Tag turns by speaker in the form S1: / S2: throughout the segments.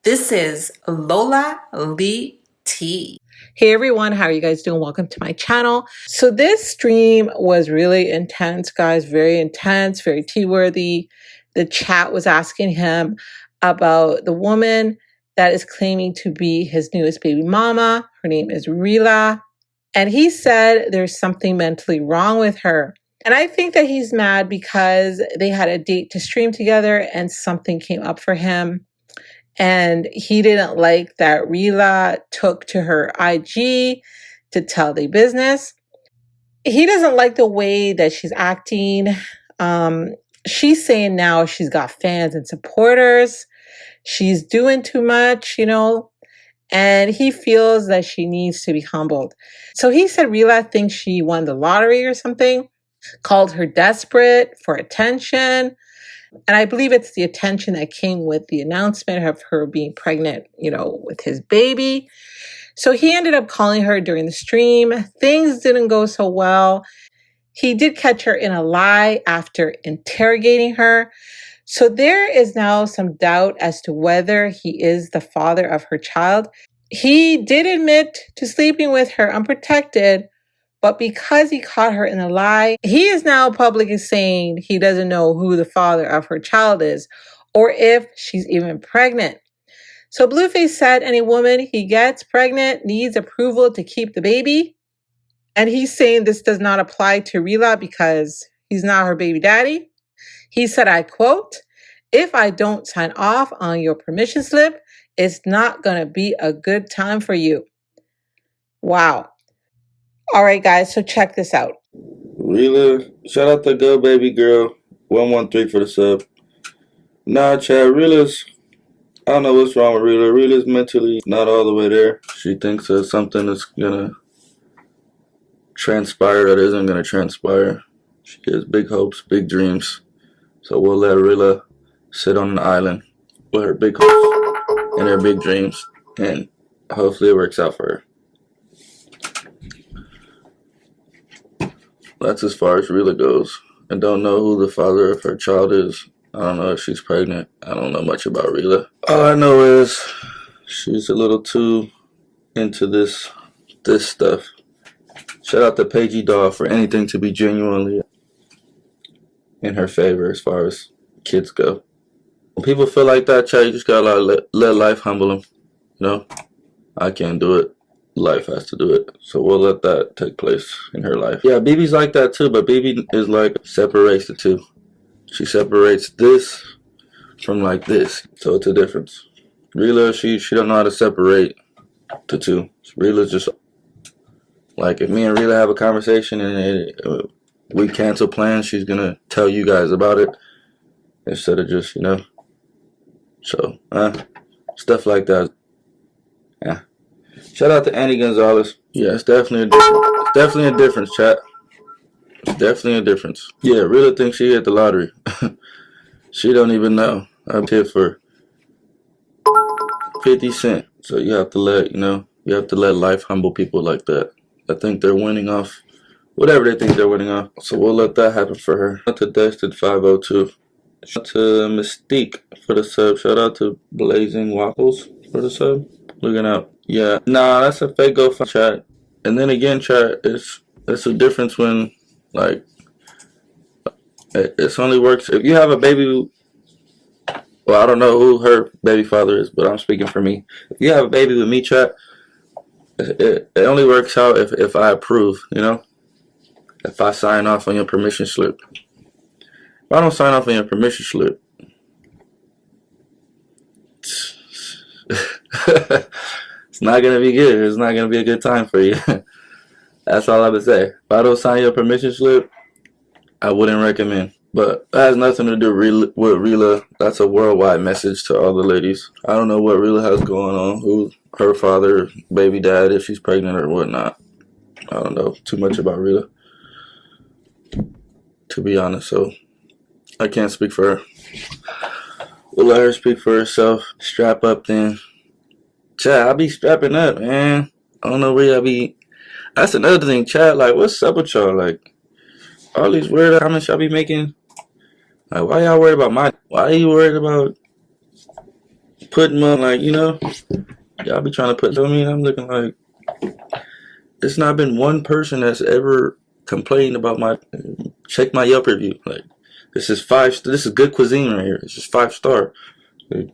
S1: This is Lola Lee T.
S2: Hey everyone, how are you guys doing? Welcome to my channel. So this stream was really intense, guys, very intense, very tea-worthy. The chat was asking him about the woman that is claiming to be his newest baby mama. Her name is Rela. And he said there's something mentally wrong with her. And I think that he's mad because they had a date to stream together and something came up for him. And he didn't like that Rela took to her IG to tell the business. He doesn't like the way that she's acting. She's saying now she's got fans and supporters. She's doing too much, and he feels that she needs to be humbled. So he said Rela thinks she won the lottery or something, called her desperate for attention. And I believe it's the attention that came with the announcement of her being pregnant, with his baby. So he ended up calling her during the stream. Things didn't go so well. He did catch her in a lie after interrogating her. So there is now some doubt as to whether he is the father of her child. He did admit to sleeping with her unprotected, but because he caught her in a lie, he is now publicly saying he doesn't know who the father of her child is or if she's even pregnant. So Blueface said any woman he gets pregnant needs approval to keep the baby. And he's saying this does not apply to Rela because he's not her baby daddy. He said, I quote, "If I don't sign off on your permission slip, it's not going to be a good time for you." Wow. All right, guys, so check this out.
S3: Rela, shout out to Go Baby Girl 113 for the sub. Nah, Chad, I don't know what's wrong with Rela. Rela's mentally not all the way there. She thinks that something is gonna transpire that isn't gonna transpire. She has big hopes, big dreams. So we'll let Rela sit on an island with her big hopes and her big dreams, and hopefully it works out for her. That's as far as Rela goes. I don't know who the father of her child is. I don't know if she's pregnant. I don't know much about Rela. All I know is she's a little too into this stuff. Shout out to Paigey Doll for anything to be genuinely in her favor as far as kids go. When people feel like that, Chad, you just gotta let life humble them. I can't do it. Life has to do it. So we'll let that take place in her life. Yeah, BB's like that too, but BB is like separates the two. She separates this from like this. So it's a difference. Rela, she don't know how to separate the two. Rela's just like, if me and Rela have a conversation and we cancel plans, she's gonna tell you guys about it instead of just, So stuff like that. Yeah. Shout out to Annie Gonzalez. Yeah, it's definitely a difference. It's definitely a difference, chat. It's definitely a difference. Yeah, Rela thinks she hit the lottery. She don't even know. I'm here for 50 cents. So you have to let life humble people like that. I think they're winning off whatever they think they're winning off. So we'll let that happen for her. Shout out to Destin 502. Shout out to Mystique for the sub. Shout out to Blazing Waffles for the sub. Looking out. Yeah, nah, that's a fake GoFundMe, chat. And then again, chat, it's a difference when, like, it only works if you have a baby. Well, I don't know who her baby father is, but I'm speaking for me. If you have a baby with me, chat, it only works out if I approve, if I sign off on your permission slip. If I don't sign off on your permission slip, it's not going to be good. It's not going to be a good time for you. That's all I would say. If I don't sign your permission slip, I wouldn't recommend. But that has nothing to do with Rela. That's a worldwide message to all the ladies. I don't know what Rela has going on, who her father, baby dad, if she's pregnant or whatnot. I don't know too much about Rela, to be honest. So I can't speak for her. We'll let her speak for herself. Strap up then. Chat, I be strapping up, man. I don't know where y'all be. That's another thing, chat. Like, what's up with y'all? Like, all these weird comments y'all be making. Like, why y'all worried about why are you worried about putting my, like, you know, y'all be trying to put on me, and I'm looking like, it's not been one person that's ever complained about my, check my Yelp review. Like, this is good cuisine right here. It's just 5-star. Like,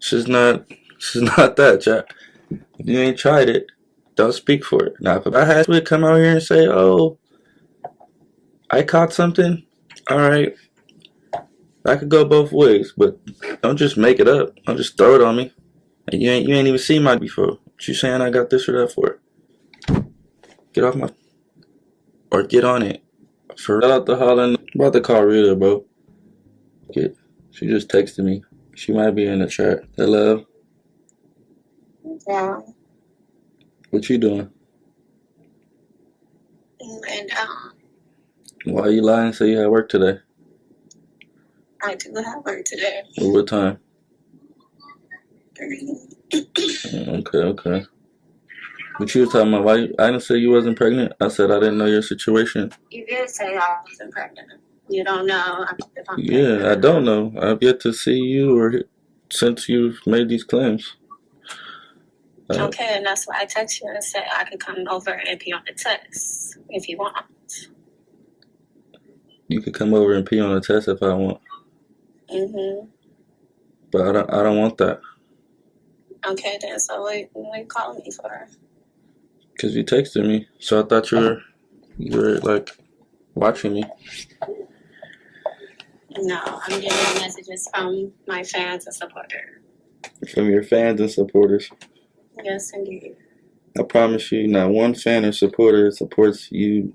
S3: this is not that, chat. If you ain't tried it, don't speak for it. Now, if I had to come out here and say, oh, I caught something, all right, I could go both ways, but don't just make it up. Don't just throw it on me. And you ain't even seen my before. What you saying I got this or that for? Get off my, or get on it. For out the hollering, I'm about to call Rela, bro. She just texted me. She might be in the chat. Hello.
S4: Yeah.
S3: What you doing?
S4: Laying down.
S3: Why are you lying? Say you had work today.
S4: I do have work today.
S3: What time?
S4: 3.
S3: Okay. But you was talking about why I didn't say you wasn't pregnant. I said I didn't know your situation.
S4: You did say I wasn't pregnant. You don't know if I'm
S3: Yeah,
S4: pregnant.
S3: I don't know. I've yet to see you or since you've made these claims.
S4: Okay, and that's why I text you and said I could come over and pee on the test if you want.
S3: You could come over and pee on the test if I want. But I don't want that.
S4: Okay, then so what you calling me for?
S3: Because you texted me, so I thought you were like watching me.
S4: No, I'm getting messages from my fans and supporters.
S3: From your fans and supporters.
S4: Yes, indeed.
S3: I promise you, not one fan or supporter supports you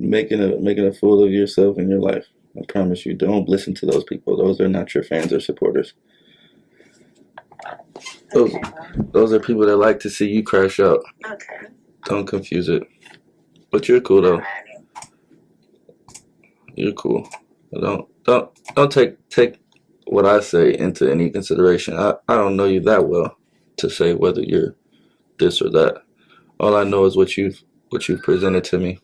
S3: making a fool of yourself in your life. I promise you, don't listen to those people. Those are not your fans or supporters. Those are people that like to see you crash out.
S4: Okay.
S3: Don't confuse it. But you're cool though. You're cool. Don't take what I say into any consideration. I don't know you that well to say whether you're this or that. All I know is what you've presented to me.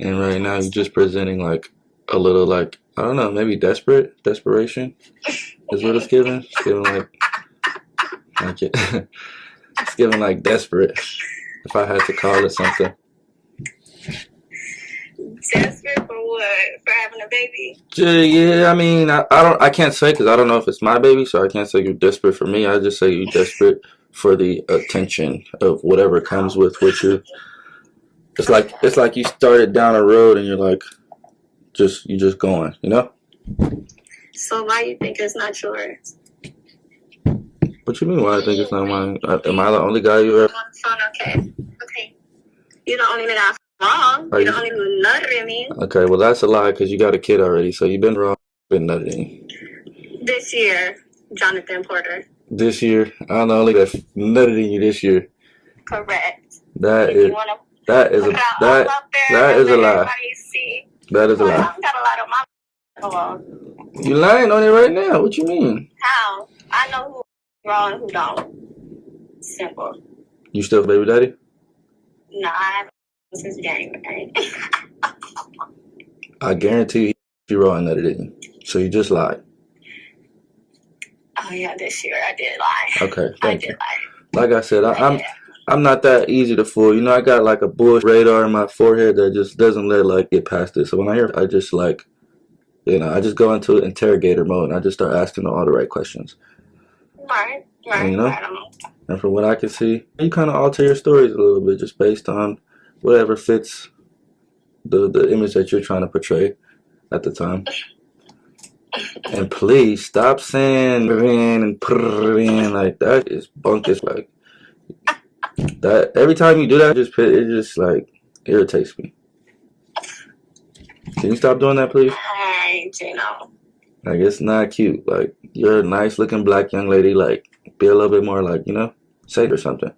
S3: And right now you're just presenting like a little, like, I don't know, maybe desperation is what it's giving. It's giving like it's giving like desperate, if I had to call it something.
S4: Desperate for what? For having a baby?
S3: Yeah, I mean, I can't say because I don't know if it's my baby, so I can't say you're desperate for me. I just say you're desperate for the attention of whatever comes with you. It's like you started down a road and you're like, you just going, you know?
S4: So why you think it's not yours?
S3: What you mean? Why I think it's not mine? Am I the only guy you ever?
S4: Okay. You're the only nigga wrong. You're the only one nuttering me.
S3: Okay, well that's a lie because you got a kid already, so you've been wrong, been nutting.
S4: This year, Jonathan Porter.
S3: This year, I'm the only that nutted in you this year.
S4: Correct.
S3: That is a lie. That is a lie.
S4: I got a lot of my. Hello.
S3: You lying on it right now. What you mean?
S4: How? I know who's wrong and who don't. Simple.
S3: You still baby daddy?
S4: No, I haven't since January.
S3: I guarantee you raw and nutted in. So you just lied.
S4: Oh yeah, this year I did lie.
S3: Okay, thank you.
S4: Lie.
S3: Like I said, I'm not that easy to fool. You know, I got like a bullshit radar in my forehead that just doesn't let like get past it. So when I hear, I just like, you know, I just go into interrogator mode and I just start asking all the right questions.
S4: Right.
S3: And, you know, and from what I can see, you kind of alter your stories a little bit just based on whatever fits the image that you're trying to portray at the time. And please stop saying and like that is bunkish. Like that every time you do that, it just like irritates me. Can you stop doing that, please?
S4: Hey, Gino.
S3: Like it's not cute. Like you're a nice looking black young lady. Like be a little bit more like, you know, say or something.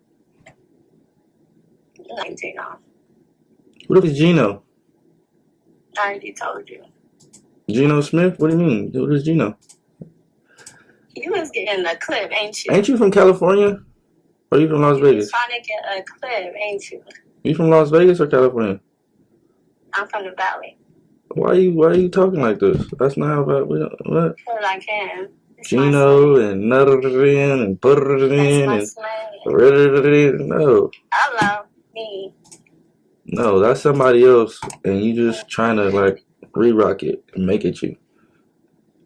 S4: Like Gino.
S3: What if it's Gino?
S4: I already told you.
S3: Gino Smith? What do you mean? What is Gino?
S4: You was getting a clip, ain't you?
S3: Ain't you from California? Or are you from Las Vegas?
S4: Trying to get a clip, ain't you?
S3: You from Las Vegas or California?
S4: I'm from the Valley.
S3: Why are you talking like this? That's not how what?
S4: Because I can.
S3: Gino and nutted it in and put it in and no.
S4: Hello, me.
S3: No, that's somebody else, and you just trying to like re-rock it and make it you.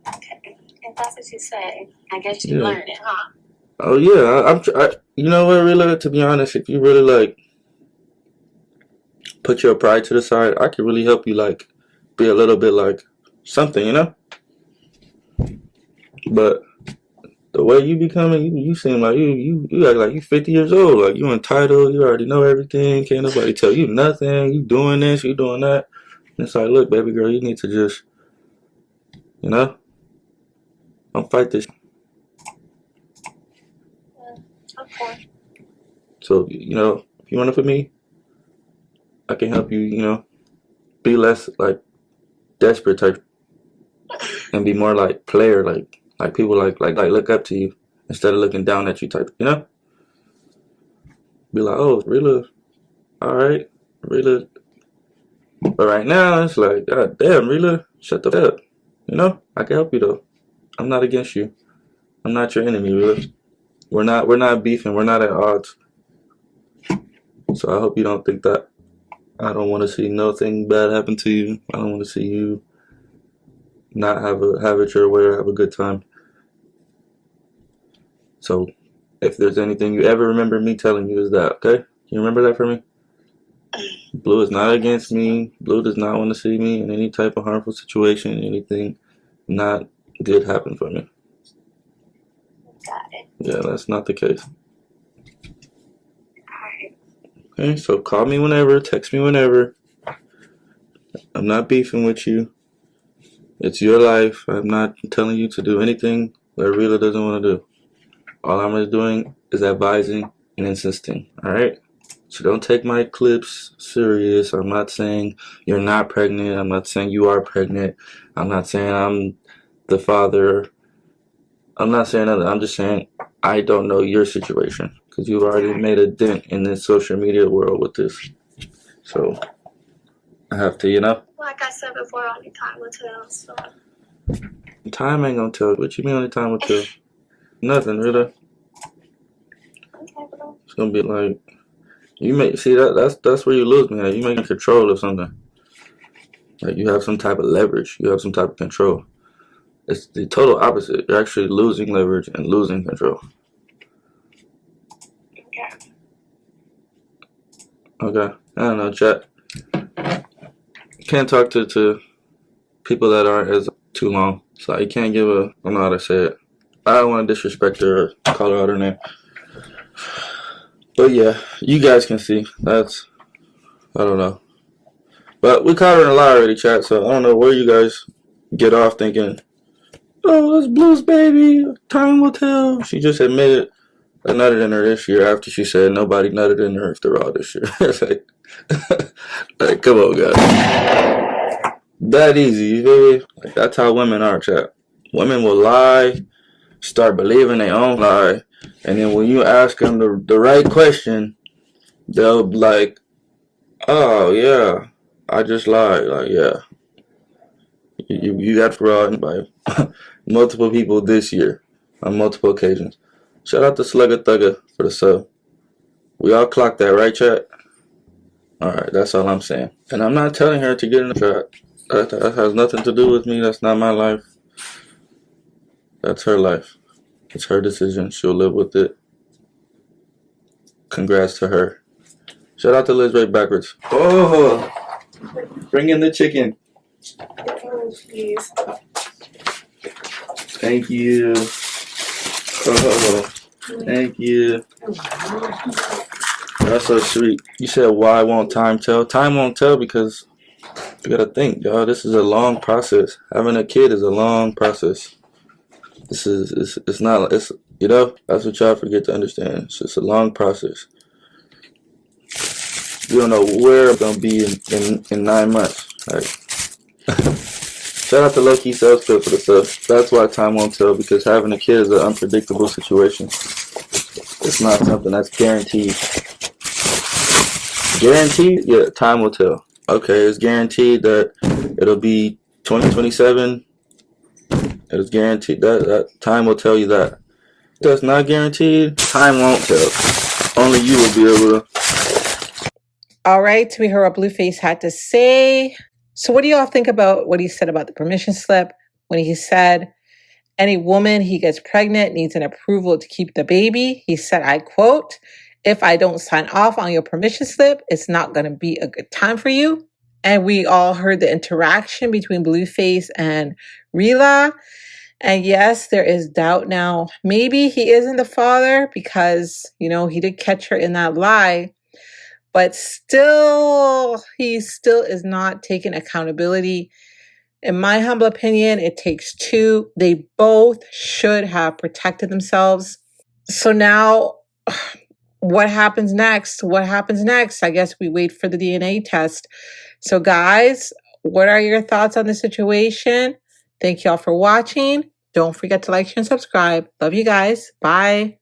S4: Okay, if that's what you say, I guess you learned it, huh?
S3: Oh yeah, you know what, really, to be honest, if you really like put your pride to the side, I can really help you like be a little bit like something, you know. But the way you becoming, you seem like you act like you 50 years old, like you entitled, you already know everything, can't nobody tell you nothing, you doing this, you doing that. And it's like, look, baby girl, you need to just, you know, don't fight this.
S4: Okay.
S3: So, you know, if you want it for me, I can help you, you know, be less like desperate type and be more like player, like people like look up to you instead of looking down at you type, you know? Be like, oh, Rela, all right, Rela. But right now, it's like, God damn, Rela, shut the fuck up. You know, I can help you though. I'm not against you. I'm not your enemy, Rela. We're not beefing. We're not at odds. So I hope you don't think that. I don't want to see nothing bad happen to you. I don't want to see you not have it your way or have a good time. So if there's anything you ever remember me telling you is that, okay? Can you remember that for me? Blue is not against me. Blue does not want to see me in any type of harmful situation, anything not good happen for me.
S4: Got it.
S3: Yeah, that's not the case.
S4: Alright.
S3: Okay, so call me whenever, text me whenever. I'm not beefing with you. It's your life. I'm not telling you to do anything that Rela doesn't want to do. All I'm doing is advising and insisting, alright? So don't take my clips serious. I'm not saying you're not pregnant. I'm not saying you are pregnant. I'm not saying I'm the father. I'm not saying nothing. I'm just saying I don't know your situation because you've already made a dent in this social media world with this. So I have to, you know.
S4: Like I said before, only time will tell. So
S3: Time ain't gonna tell. What you mean only time will tell? Nothing, really.
S4: okay, bro.
S3: It's gonna be like you make see that's where you lose me at. You making control of something. Like you have some type of leverage. You have some type of control. It's the total opposite. You're actually losing leverage and losing control.
S4: Okay.
S3: Okay. I don't know, chat. Can't talk to people that aren't as too long. So you can't give I don't know how to say it. I don't want to disrespect her or call her out her name. But yeah, you guys can see. That's, I don't know. But we caught her in a lie already, chat, so I don't know where you guys get off thinking, oh, that's Blue's baby. Time will tell. She just admitted I nutted in her this year after she said nobody nutted in her after all this year. It's like, come on, guys. That easy, you feel me? Like, that's how women are, chat. Women will lie, start believing their own lie, and then when you ask them the right question, they'll be like, oh, yeah, I just lied. Like, yeah. You got fraud by multiple people this year on multiple occasions. Shout out to Slugger Thugger for the sub. We all clocked that, right, chat? Alright, that's all I'm saying. And I'm not telling her to get in the trap. That has nothing to do with me. That's not my life. That's her life. It's her decision. She'll live with it. Congrats to her. Shout out to Liz Ray Backwards. Oh, bring in the chicken.
S1: Oh, please.
S3: Thank you. Oh, thank you. That's so sweet. You said, why won't time tell? Time won't tell because you gotta think, y'all. This is a long process. Having a kid is a long process. It's not, you know, that's what y'all forget to understand. It's just a long process. We don't know where it's gonna be in 9 months. Right? Shout out to Low Key Sales Club for the stuff. That's why time won't tell, because having a kid is an unpredictable situation. It's not something that's guaranteed. Guaranteed? Yeah, time will tell. Okay, it's guaranteed that it'll be 2027. It's guaranteed. That time will tell you that. That's not guaranteed. Time won't tell. Only you will be able to.
S2: All right, we heard what Blueface had to say. So what do y'all think about what he said about the permission slip when he said any woman he gets pregnant needs an approval to keep the baby? He said, I quote, "If I don't sign off on your permission slip, it's not going to be a good time for you." And we all heard the interaction between Blueface and Rela. And yes, there is doubt now. Maybe he isn't the father because, he did catch her in that lie. But still, he still is not taking accountability. In my humble opinion, it takes two. They both should have protected themselves. So now, what happens next? What happens next? I guess we wait for the DNA test. So guys, what are your thoughts on the situation? Thank y'all for watching. Don't forget to like, share, and subscribe. Love you guys. Bye.